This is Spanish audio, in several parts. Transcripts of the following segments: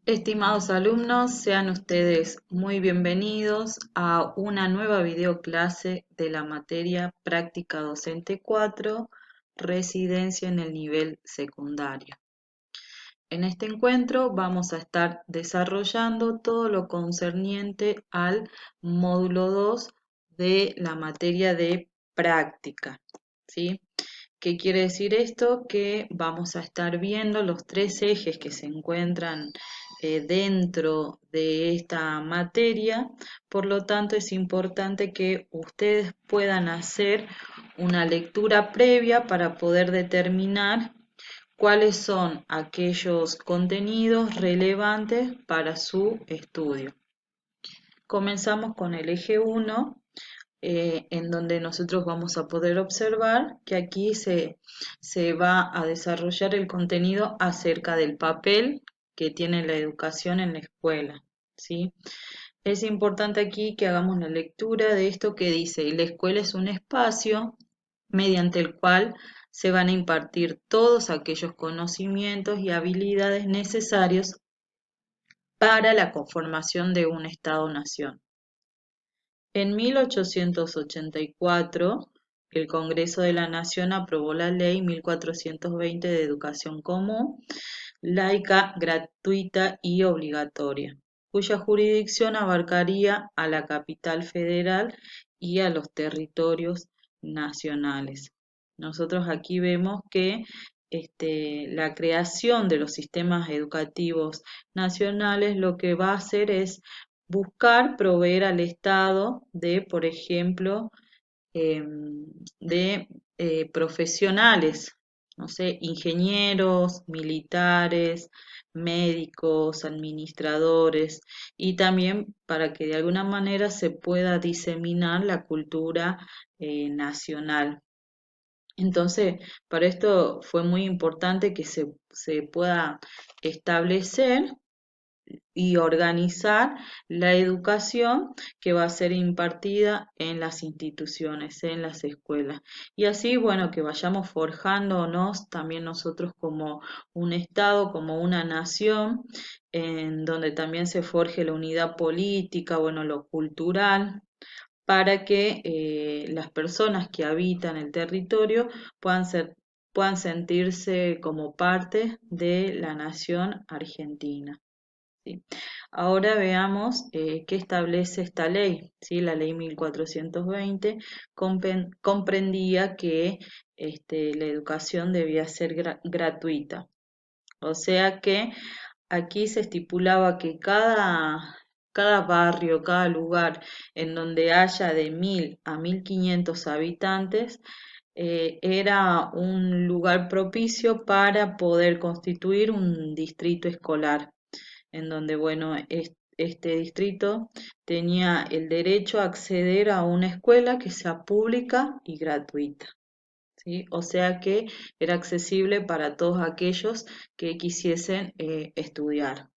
Estimados alumnos, sean ustedes muy bienvenidos a una nueva videoclase de la materia Práctica Docente 4, Residencia en el nivel secundario. En este encuentro vamos a estar desarrollando todo lo concerniente al módulo 2 de la materia de práctica, ¿sí? ¿Qué quiere decir esto? Que vamos a estar viendo los tres ejes que se encuentran dentro de esta materia, por lo tanto es importante que ustedes puedan hacer una lectura previa para poder determinar cuáles son aquellos contenidos relevantes para su estudio. Comenzamos con el eje 1, en donde nosotros vamos a poder observar que aquí se va a desarrollar el contenido acerca del papel que tiene la educación en la escuela, ¿sí? Es importante aquí que hagamos la lectura de esto que dice: la escuela es un espacio mediante el cual se van a impartir todos aquellos conocimientos y habilidades necesarios para la conformación de un Estado-nación. En 1884, el Congreso de la Nación aprobó la Ley 1420 de Educación Común, laica, gratuita y obligatoria, cuya jurisdicción abarcaría a la capital federal y a los territorios nacionales. Nosotros aquí vemos que la creación de los sistemas educativos nacionales lo que va a hacer es buscar proveer al Estado de, por ejemplo, de profesionales, no sé, ingenieros, militares, médicos, administradores, y también para que de alguna manera se pueda diseminar la cultura nacional. Entonces, para esto fue muy importante que se pueda establecer y organizar la educación que va a ser impartida en las instituciones, en las escuelas. Y así, bueno, que vayamos forjándonos también nosotros como un Estado, como una nación, en donde también se forje la unidad política, bueno, lo cultural, para que las personas que habitan el territorio puedan sentirse como parte de la nación argentina. ¿Sí? Ahora veamos qué establece esta ley. ¿Sí? La ley 1420 comprendía que la educación debía ser gratuita. O sea que aquí se estipulaba que cada barrio, cada lugar en donde haya de 1000 a 1500 habitantes, era un lugar propicio para poder constituir un distrito escolar en donde, bueno, este distrito tenía el derecho a acceder a una escuela que sea pública y gratuita, ¿sí? O sea que era accesible para todos aquellos que quisiesen estudiar.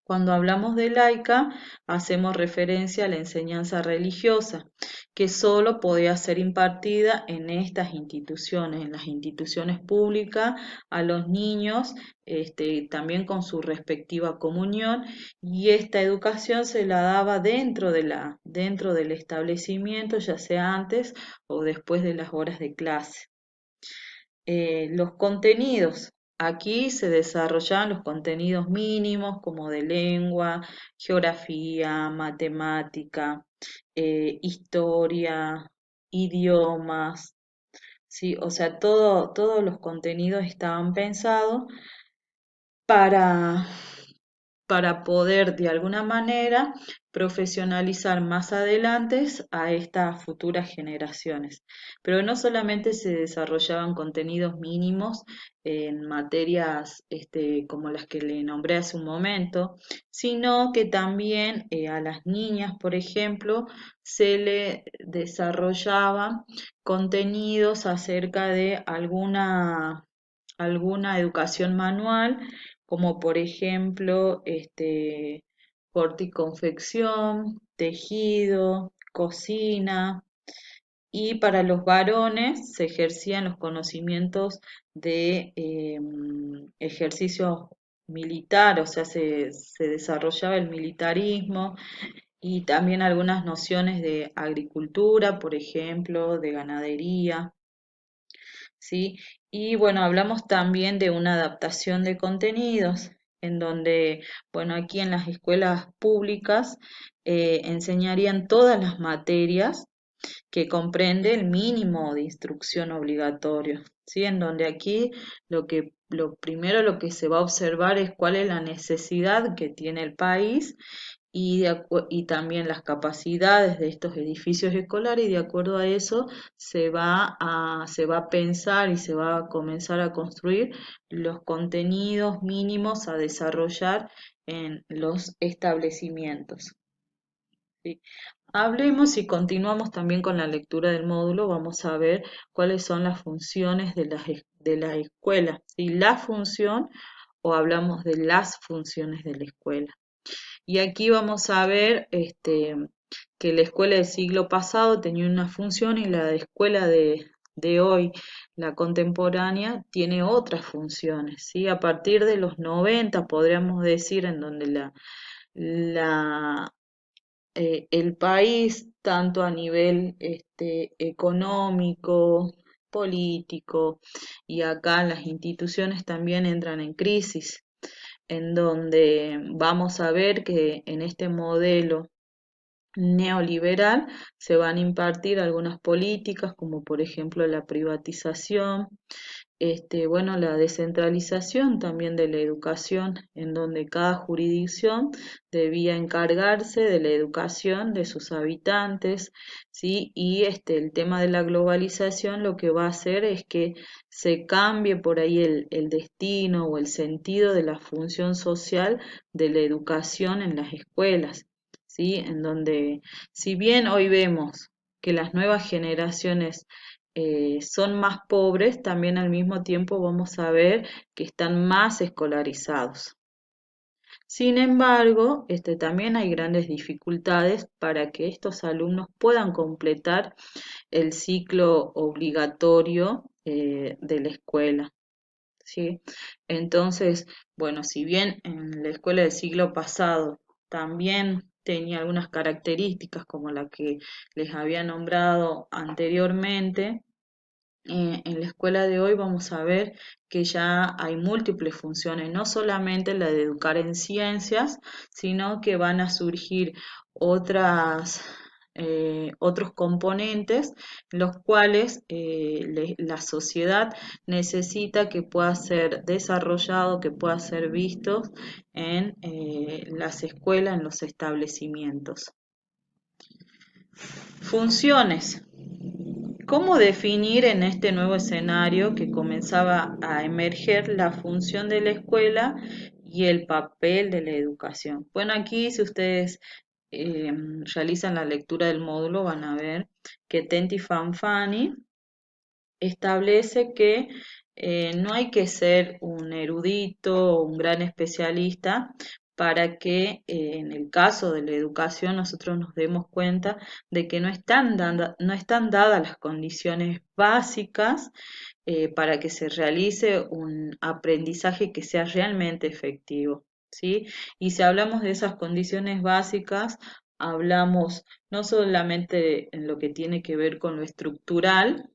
Cuando hablamos de laica, hacemos referencia a la enseñanza religiosa, que solo podía ser impartida en estas instituciones, en las instituciones públicas, a los niños, también con su respectiva comunión, y esta educación se la daba dentro del establecimiento, ya sea antes o después de las horas de clase. Los contenidos. Aquí se desarrollan los contenidos mínimos como de lengua, geografía, matemática, historia, idiomas, ¿sí? O sea, todos los contenidos estaban pensados para poder de alguna manera profesionalizar más adelante a estas futuras generaciones. Pero no solamente se desarrollaban contenidos mínimos en materias como las que le nombré hace un momento, sino que también a las niñas, por ejemplo, se le desarrollaban contenidos acerca de alguna educación manual, como por ejemplo corte y confección, tejido, cocina, y para los varones se ejercían los conocimientos de ejercicios militar, o sea, se desarrollaba el militarismo y también algunas nociones de agricultura, por ejemplo, de ganadería, ¿sí? Y bueno, hablamos también de una adaptación de contenidos, en donde, bueno, aquí en las escuelas públicas enseñarían todas las materias que comprende el mínimo de instrucción obligatorio, ¿sí? En donde aquí lo primero lo que se va a observar es cuál es la necesidad que tiene el país y también las capacidades de estos edificios escolares y de acuerdo a eso se va a pensar y se va a comenzar a construir los contenidos mínimos a desarrollar en los establecimientos. ¿Sí? Hablemos y continuamos también con la lectura del módulo. Vamos a ver cuáles son las funciones de la escuela. Si la función o hablamos de las funciones de la escuela. Y aquí vamos a ver que la escuela del siglo pasado tenía una función y la escuela de hoy, la contemporánea, tiene otras funciones. ¿Sí? A partir de los 90 podríamos decir, en donde la el país, tanto a nivel económico, político, y acá las instituciones también entran en crisis, en donde vamos a ver que en este modelo neoliberal se van a impartir algunas políticas como por ejemplo la privatización, bueno, la descentralización también de la educación, en donde cada jurisdicción debía encargarse de la educación de sus habitantes, ¿sí? Y el tema de la globalización lo que va a hacer es que se cambie por ahí el destino o el sentido de la función social de la educación en las escuelas, ¿sí? En donde, si bien hoy vemos que las nuevas generaciones son más pobres, también al mismo tiempo vamos a ver que están más escolarizados. Sin embargo, también hay grandes dificultades para que estos alumnos puedan completar el ciclo obligatorio de la escuela. ¿Sí? Entonces, bueno, si bien en la escuela del siglo pasado también tenía algunas características como la que les había nombrado anteriormente, en la escuela de hoy vamos a ver que ya hay múltiples funciones, no solamente la de educar en ciencias, sino que van a surgir otros componentes, los cuales la sociedad necesita que pueda ser desarrollado, que pueda ser visto en las escuelas, en los establecimientos. Funciones. ¿Cómo definir en este nuevo escenario que comenzaba a emerger la función de la escuela y el papel de la educación? Bueno, aquí si ustedes realizan la lectura del módulo van a ver que Tenti Fanfani establece que no hay que ser un erudito o un gran especialista para que en el caso de la educación nosotros nos demos cuenta de que no están dadas las condiciones básicas para que se realice un aprendizaje que sea realmente efectivo, ¿sí? Y si hablamos de esas condiciones básicas, hablamos no solamente en lo que tiene que ver con lo estructural,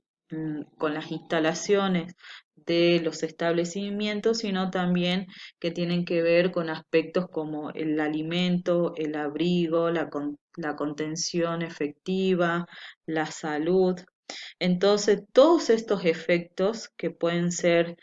con las instalaciones de los establecimientos, sino también que tienen que ver con aspectos como el alimento, el abrigo, la contención efectiva, la salud. Entonces, todos estos efectos que pueden ser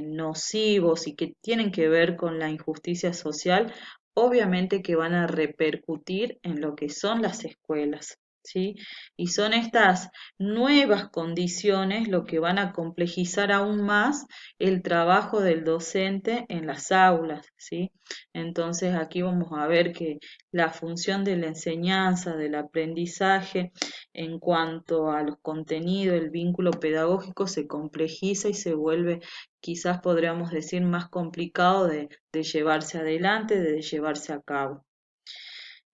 nocivos y que tienen que ver con la injusticia social, obviamente que van a repercutir en lo que son las escuelas, ¿sí? Y son estas nuevas condiciones lo que van a complejizar aún más el trabajo del docente en las aulas, ¿sí? Entonces, aquí vamos a ver que la función de la enseñanza, del aprendizaje, en cuanto a los contenidos, el vínculo pedagógico se complejiza y se vuelve, quizás podríamos decir, más complicado de llevarse adelante, de llevarse a cabo.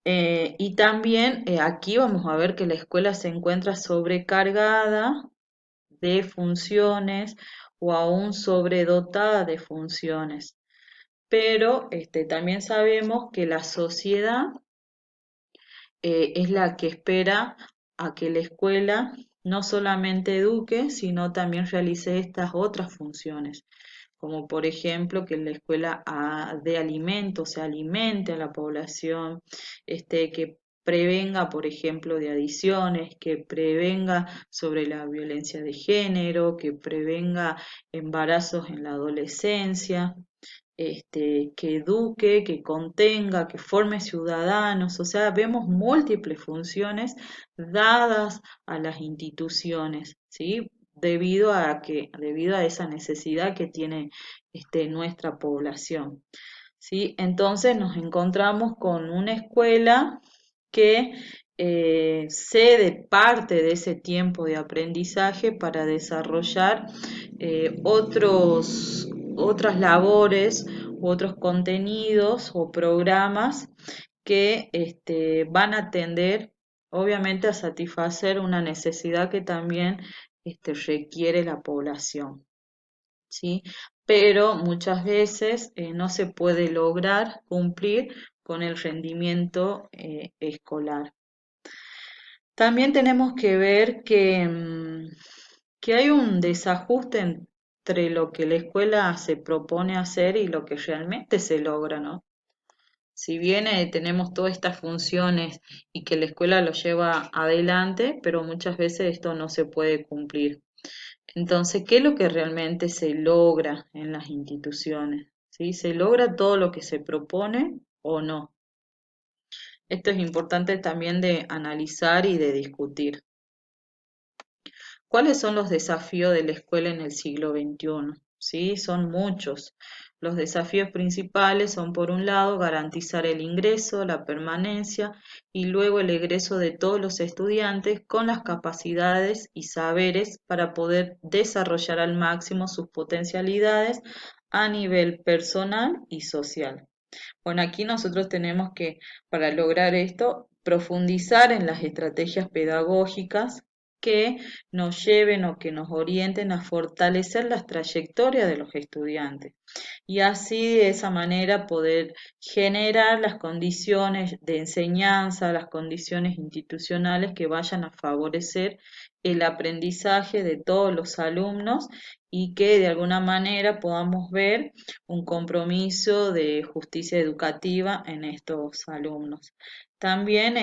Y también aquí vamos a ver que la escuela se encuentra sobrecargada de funciones o aún sobredotada de funciones. pero también sabemos que la sociedad es la que espera a que la escuela no solamente eduque, sino también realice estas otras funciones, como por ejemplo que la escuela dé alimentos, se alimente a la población, que prevenga, por ejemplo, de adicciones, que prevenga sobre la violencia de género, que prevenga embarazos en la adolescencia, que eduque, que contenga, que forme ciudadanos, o sea, vemos múltiples funciones dadas a las instituciones, ¿sí? Debido a esa necesidad que tiene nuestra población, ¿sí? Entonces nos encontramos con una escuela que cede parte de ese tiempo de aprendizaje para desarrollar otras labores u otros contenidos o programas que van a tender, obviamente, a satisfacer una necesidad que también requiere la población, ¿sí? Pero muchas veces no se puede lograr cumplir con el rendimiento escolar. También tenemos que ver que hay un desajuste entre lo que la escuela se propone hacer y lo que realmente se logra, ¿no? Si bien tenemos todas estas funciones y que la escuela lo lleva adelante, pero muchas veces esto no se puede cumplir. Entonces, ¿qué es lo que realmente se logra en las instituciones? ¿Sí? ¿Se logra todo lo que se propone o no? Esto es importante también de analizar y de discutir. ¿Cuáles son los desafíos de la escuela en el siglo XXI? Sí, son muchos. Los desafíos principales son, por un lado, garantizar el ingreso, la permanencia y luego el egreso de todos los estudiantes con las capacidades y saberes para poder desarrollar al máximo sus potencialidades a nivel personal y social. Bueno, aquí nosotros tenemos que, para lograr esto, profundizar en las estrategias pedagógicas que nos lleven o que nos orienten a fortalecer las trayectorias de los estudiantes y así de esa manera poder generar las condiciones de enseñanza, las condiciones institucionales que vayan a favorecer el aprendizaje de todos los alumnos y que de alguna manera podamos ver un compromiso de justicia educativa en estos alumnos. También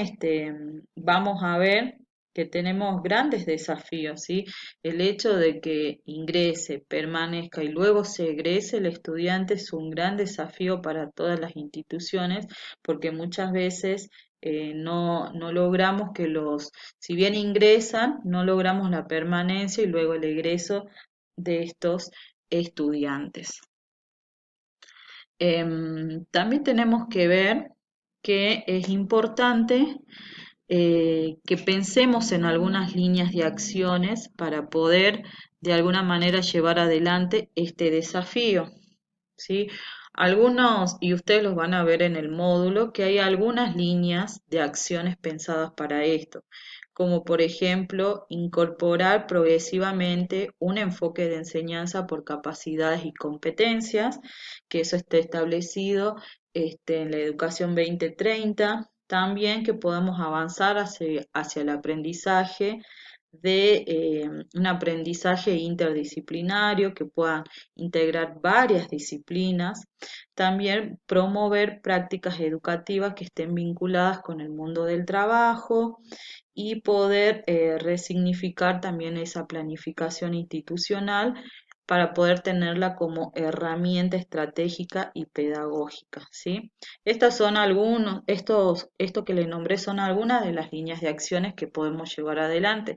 vamos a ver que tenemos grandes desafíos, ¿sí? El hecho de que ingrese, permanezca y luego se egrese el estudiante es un gran desafío para todas las instituciones porque muchas veces no logramos si bien ingresan, no logramos la permanencia y luego el egreso de estos estudiantes. También tenemos que ver que es importante que pensemos en algunas líneas de acciones para poder de alguna manera llevar adelante este desafío, ¿sí? Algunos, y ustedes los van a ver en el módulo, que hay algunas líneas de acciones pensadas para esto, como por ejemplo incorporar progresivamente un enfoque de enseñanza por capacidades y competencias, que eso esté establecido en la educación 2030, también que podamos avanzar hacia el aprendizaje de un aprendizaje interdisciplinario que pueda integrar varias disciplinas, también promover prácticas educativas que estén vinculadas con el mundo del trabajo y poder resignificar también esa planificación institucional para poder tenerla como herramienta estratégica y pedagógica, ¿sí? Estas son esto que les nombré son algunas de las líneas de acciones que podemos llevar adelante.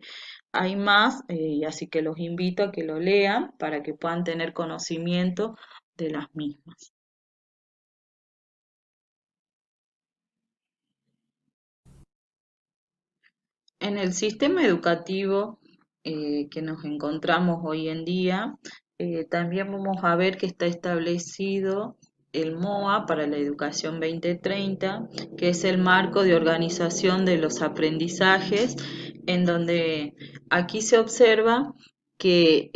Hay más, y así que los invito a que lo lean para que puedan tener conocimiento de las mismas. En el sistema educativo que nos encontramos hoy en día, también vamos a ver que está establecido el MOA para la educación 2030, que es el marco de organización de los aprendizajes, en donde aquí se observa que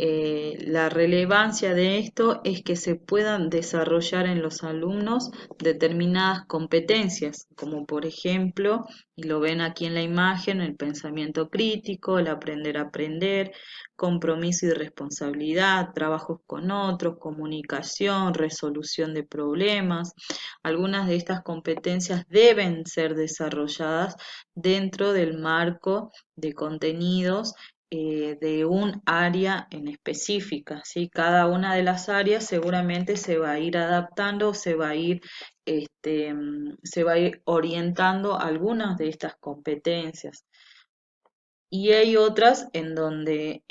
la relevancia de esto es que se puedan desarrollar en los alumnos determinadas competencias, como por ejemplo, y lo ven aquí en la imagen, el pensamiento crítico, el aprender a aprender, compromiso y responsabilidad, trabajos con otros, comunicación, resolución de problemas. Algunas de estas competencias deben ser desarrolladas dentro del marco de contenidos de un área en específica, ¿sí? Cada una de las áreas seguramente se va a ir adaptando, se va a ir orientando a algunas de estas competencias. Y hay otras en donde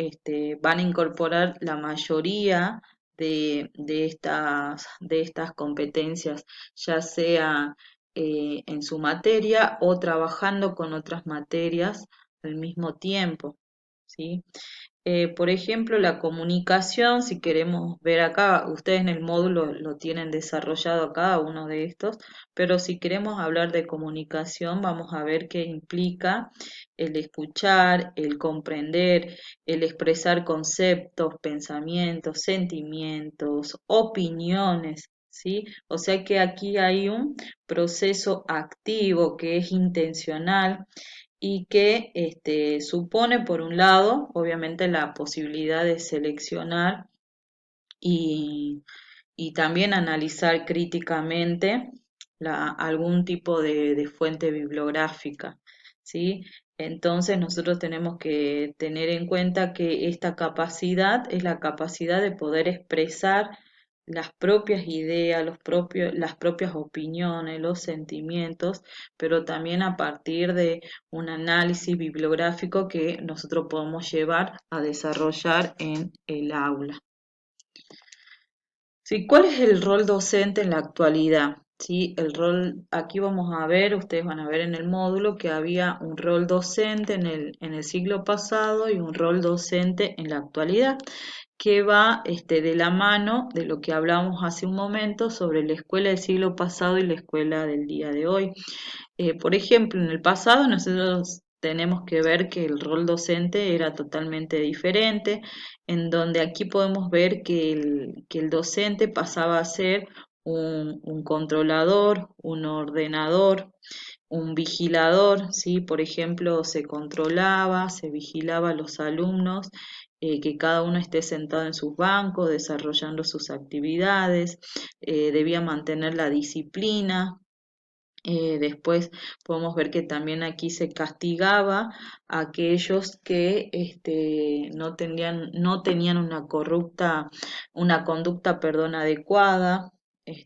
van a incorporar la mayoría de estas competencias, ya sea en su materia o trabajando con otras materias al mismo tiempo, ¿sí? Por ejemplo, la comunicación, si queremos ver acá, ustedes en el módulo lo tienen desarrollado cada uno de estos, pero si queremos hablar de comunicación, vamos a ver qué implica el escuchar, el comprender, el expresar conceptos, pensamientos, sentimientos, opiniones. ¿Sí? O sea que aquí hay un proceso activo que es intencional y que supone, por un lado, obviamente la posibilidad de seleccionar y, y también analizar críticamente algún tipo de fuente bibliográfica, ¿sí? Entonces nosotros tenemos que tener en cuenta que esta capacidad es la capacidad de poder expresar las propias ideas, las propias opiniones, los sentimientos, pero también a partir de un análisis bibliográfico que nosotros podemos llevar a desarrollar en el aula. Sí, ¿cuál es el rol docente en la actualidad? Sí, el rol, aquí vamos a ver, ustedes van a ver en el módulo que había un rol docente en el siglo pasado y un rol docente en la actualidad, que va de la mano de lo que hablamos hace un momento sobre la escuela del siglo pasado y la escuela del día de hoy. Por ejemplo, en el pasado nosotros tenemos que ver que el rol docente era totalmente diferente, en donde aquí podemos ver que el docente pasaba a ser un controlador, un ordenador, un vigilador, ¿sí? Por ejemplo, se controlaba, se vigilaba a los alumnos, que cada uno esté sentado en sus bancos, desarrollando sus actividades, debía mantener la disciplina. Después podemos ver que también aquí se castigaba a aquellos que no tenían una conducta, perdón, adecuada.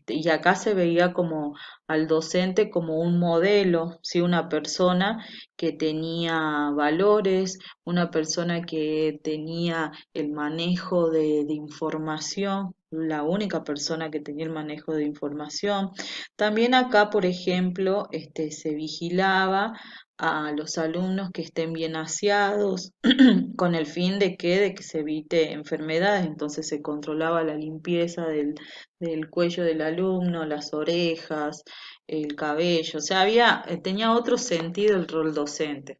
Y acá se veía como al docente como un modelo, ¿sí? Una persona que tenía valores, una persona que tenía el manejo de información, la única persona que tenía el manejo de información. También acá, por ejemplo, se vigilaba a los alumnos que estén bien aseados con el fin de que se evite enfermedades. Entonces se controlaba la limpieza del cuello del alumno, las orejas, el cabello. O sea, tenía otro sentido el rol docente.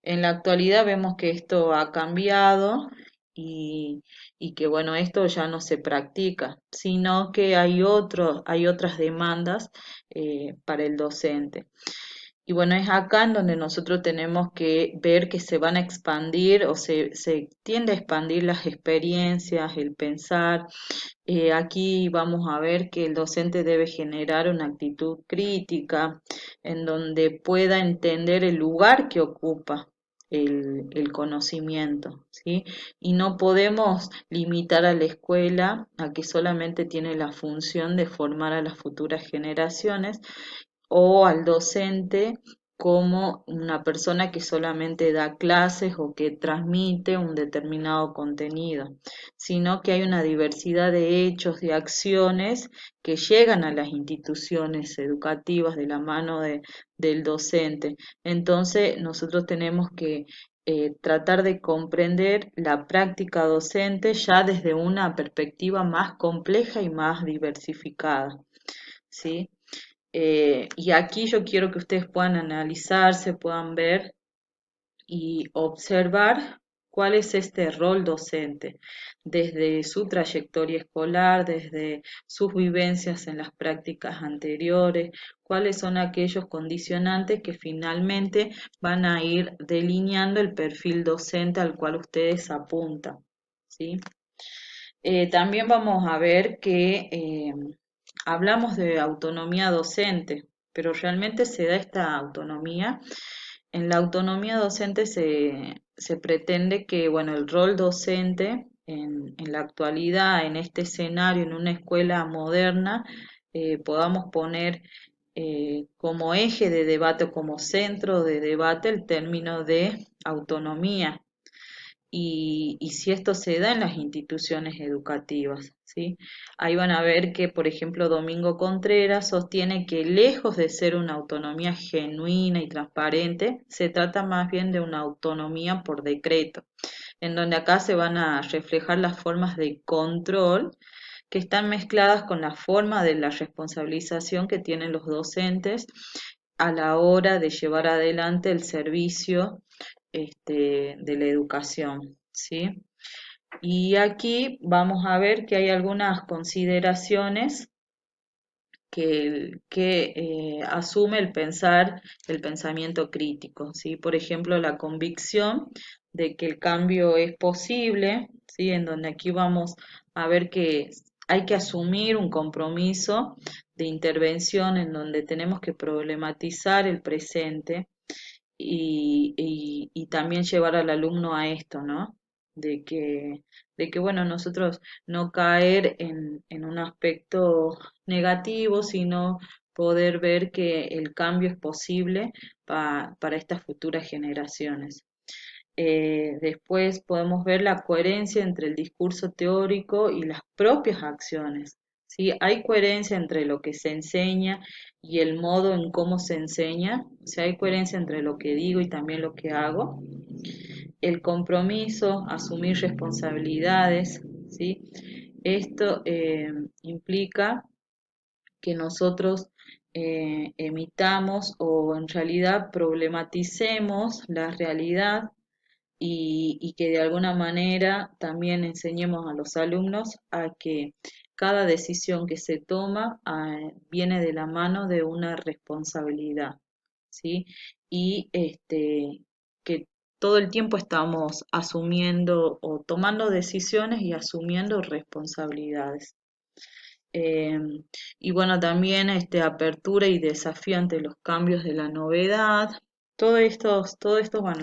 En la actualidad vemos que esto ha cambiado y, y que bueno, esto ya no se practica, sino que hay otras demandas para el docente. Y bueno, es acá en donde nosotros tenemos que ver que se van a expandir o se tiende a expandir las experiencias, el pensar. Aquí vamos a ver que el docente debe generar una actitud crítica en donde pueda entender el lugar que ocupa el conocimiento, ¿sí? Y no podemos limitar a la escuela a que solamente tiene la función de formar a las futuras generaciones o al docente como una persona que solamente da clases o que transmite un determinado contenido, sino que hay una diversidad de hechos, de acciones que llegan a las instituciones educativas de la mano del docente. Entonces, nosotros tenemos que tratar de comprender la práctica docente ya desde una perspectiva más compleja y más diversificada, ¿sí? Y aquí yo quiero que ustedes puedan analizarse, puedan ver y observar cuál es este rol docente, desde su trayectoria escolar, desde sus vivencias en las prácticas anteriores, cuáles son aquellos condicionantes que finalmente van a ir delineando el perfil docente al cual ustedes apuntan, ¿sí? También vamos a ver que hablamos de autonomía docente, pero realmente se da esta autonomía. En la autonomía docente se pretende que, bueno, el rol docente en la actualidad, en este escenario, en una escuela moderna, podamos poner como eje de debate o como centro de debate el término de autonomía y si esto se da en las instituciones educativas, ¿sí? Ahí van a ver que, por ejemplo, Domingo Contreras sostiene que lejos de ser una autonomía genuina y transparente, se trata más bien de una autonomía por decreto, en donde acá se van a reflejar las formas de control que están mezcladas con la forma de la responsabilización que tienen los docentes a la hora de llevar adelante el servicio de la educación, ¿sí? Y aquí vamos a ver que hay algunas consideraciones que asume el pensamiento crítico, ¿sí? Por ejemplo, la convicción de que el cambio es posible, ¿sí? En donde aquí vamos a ver que hay que asumir un compromiso de intervención en donde tenemos que problematizar el presente y también llevar al alumno a esto, ¿no? De que, de que bueno, nosotros no caer en un aspecto negativo, sino poder ver que el cambio es posible para estas futuras generaciones. Después podemos ver la coherencia entre el discurso teórico y las propias acciones. ¿Sí? Hay coherencia entre lo que se enseña y el modo en cómo se enseña. O sea, hay coherencia entre lo que digo y también lo que hago. El compromiso, asumir responsabilidades. ¿Sí? Esto implica que nosotros emitamos o en realidad problematicemos la realidad y que de alguna manera también enseñemos a los alumnos a que cada decisión que se toma viene de la mano de una responsabilidad, ¿sí? Y que todo el tiempo estamos asumiendo o tomando decisiones y asumiendo responsabilidades. Eh, y bueno, también apertura y desafío ante los cambios de la novedad. Todo esto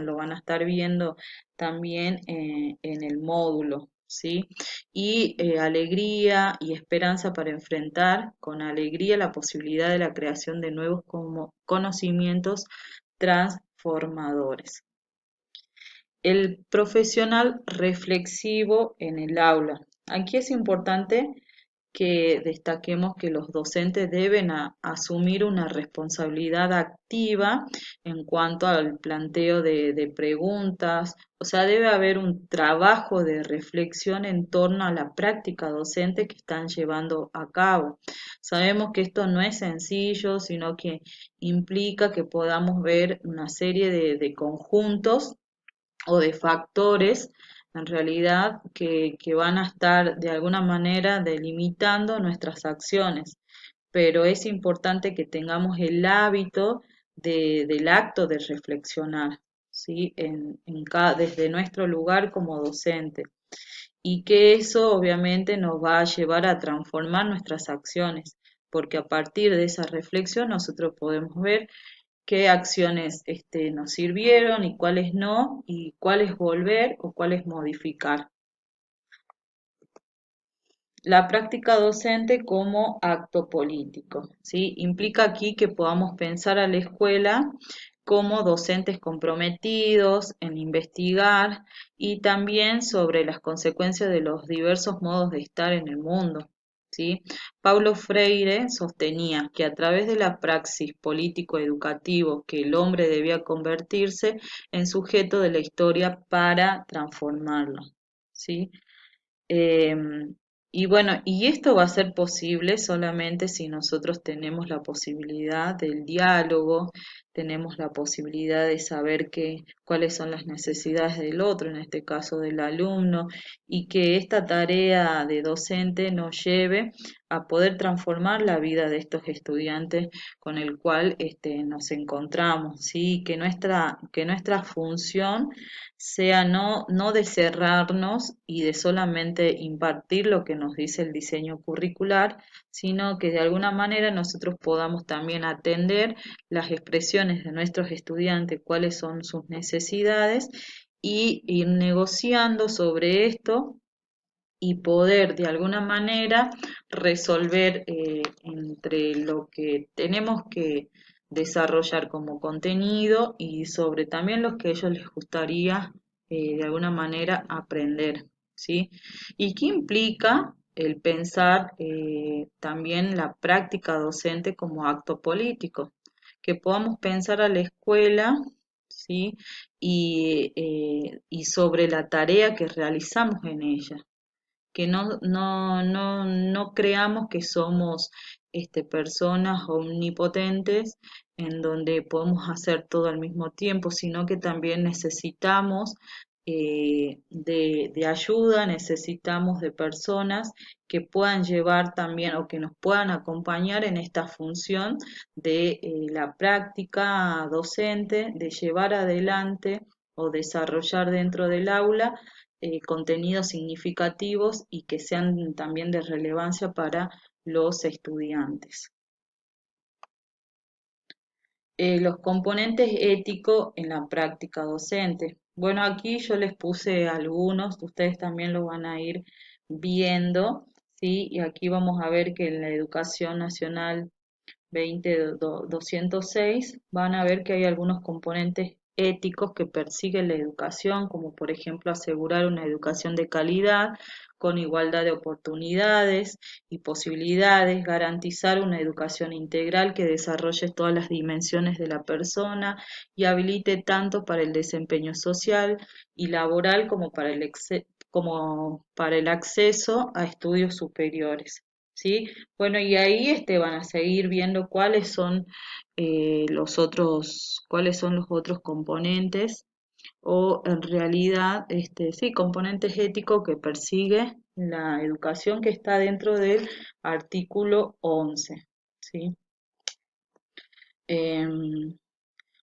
lo van a estar viendo también en el módulo, ¿sí? Y alegría y esperanza para enfrentar con alegría la posibilidad de la creación de nuevos conocimientos transformadores. El profesional reflexivo en el aula. Aquí es importante que destaquemos que los docentes deben asumir una responsabilidad activa en cuanto al planteo de preguntas, o sea, debe haber un trabajo de reflexión en torno a la práctica docente que están llevando a cabo. Sabemos que esto no es sencillo, sino que implica que podamos ver una serie de conjuntos o de factores en realidad que van a estar de alguna manera delimitando nuestras acciones, pero es importante que tengamos el hábito del acto de reflexionar, ¿sí? Desde nuestro lugar como docente y que eso obviamente nos va a llevar a transformar nuestras acciones, porque a partir de esa reflexión nosotros podemos ver qué acciones nos sirvieron y cuáles no, y cuáles volver o cuáles modificar. La práctica docente como acto político, ¿sí? Implica aquí que podamos pensar a la escuela como docentes comprometidos en investigar y también sobre las consecuencias de los diversos modos de estar en el mundo, ¿sí? Paulo Freire sostenía que a través de la praxis político-educativo que el hombre debía convertirse en sujeto de la historia para transformarla, ¿sí? Y bueno, y esto va a ser posible solamente si nosotros tenemos la posibilidad del diálogo, tenemos la posibilidad de saber cuáles son las necesidades del otro, en este caso del alumno, y que esta tarea de docente nos lleve a poder transformar la vida de estos estudiantes con el cual nos encontramos, ¿sí? Que nuestra función sea no de cerrarnos y de solamente impartir lo que nos dice el diseño curricular, sino que de alguna manera nosotros podamos también atender las expresiones de nuestros estudiantes, cuáles son sus necesidades y ir negociando sobre esto y poder de alguna manera resolver entre lo que tenemos que desarrollar como contenido y sobre también lo que a ellos les gustaría de alguna manera aprender, ¿sí? ¿Y qué implica el pensar también la práctica docente como acto político? Que podamos pensar a la escuela, ¿sí? Y sobre la tarea que realizamos en ella, que no creamos que somos personas omnipotentes en donde podemos hacer todo al mismo tiempo, sino que también necesitamos de ayuda, necesitamos de personas que puedan llevar también o que nos puedan acompañar en esta función de la práctica docente, de llevar adelante o desarrollar dentro del aula contenidos significativos y que sean también de relevancia para los estudiantes. Los componentes éticos en la práctica docente. Bueno, aquí yo les puse algunos, ustedes también lo van a ir viendo, ¿sí? Y aquí vamos a ver que en la Educación Nacional 206 van a ver que hay algunos componentes éticos que persiguen la educación, como por ejemplo asegurar una educación de calidad, con igualdad de oportunidades y posibilidades, garantizar una educación integral que desarrolle todas las dimensiones de la persona y habilite tanto para el desempeño social y laboral como para el acceso a estudios superiores. ¿Sí? Bueno, y ahí van a seguir viendo cuáles son los otros componentes o en realidad, sí, componentes éticos que persigue la educación que está dentro del artículo 11, ¿sí? Em,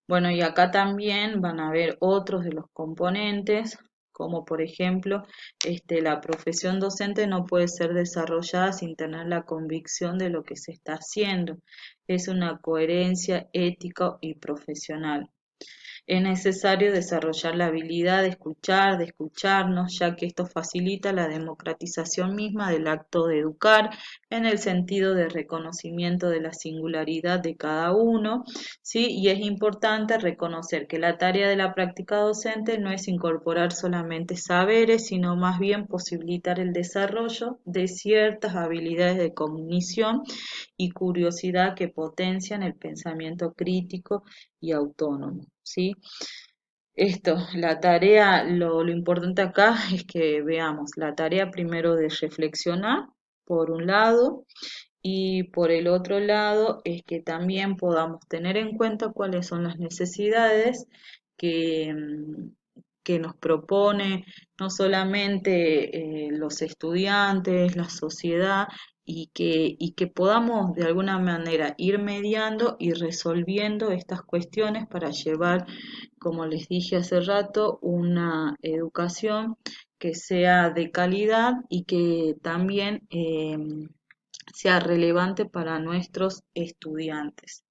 bueno, y acá también van a ver otros de los componentes, como por ejemplo, la profesión docente no puede ser desarrollada sin tener la convicción de lo que se está haciendo. Es una coherencia ética y profesional. Es necesario desarrollar la habilidad de escucharnos, ya que esto facilita la democratización misma del acto de educar, en el sentido de reconocimiento de la singularidad de cada uno, ¿sí? Y es importante reconocer que la tarea de la práctica docente no es incorporar solamente saberes, sino más bien posibilitar el desarrollo de ciertas habilidades de cognición y curiosidad que potencian el pensamiento crítico y autónomo, ¿sí? La tarea, lo importante acá es que veamos la tarea primero de reflexionar, por un lado, y por el otro lado es que también podamos tener en cuenta cuáles son las necesidades que, que nos propone no solamente los estudiantes, la sociedad, y que podamos de alguna manera ir mediando y resolviendo estas cuestiones para llevar, como les dije hace rato, una educación que sea de calidad y que también sea relevante para nuestros estudiantes.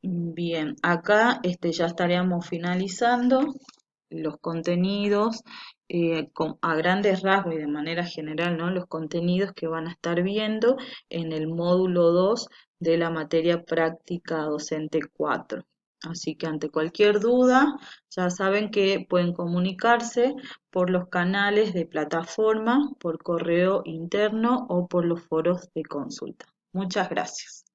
Bien, acá ya estaríamos finalizando los contenidos a grandes rasgos y de manera general, ¿no? Los contenidos que van a estar viendo en el módulo 2 de la materia práctica docente 4. Así que ante cualquier duda, ya saben que pueden comunicarse por los canales de plataforma, por correo interno o por los foros de consulta. Muchas gracias.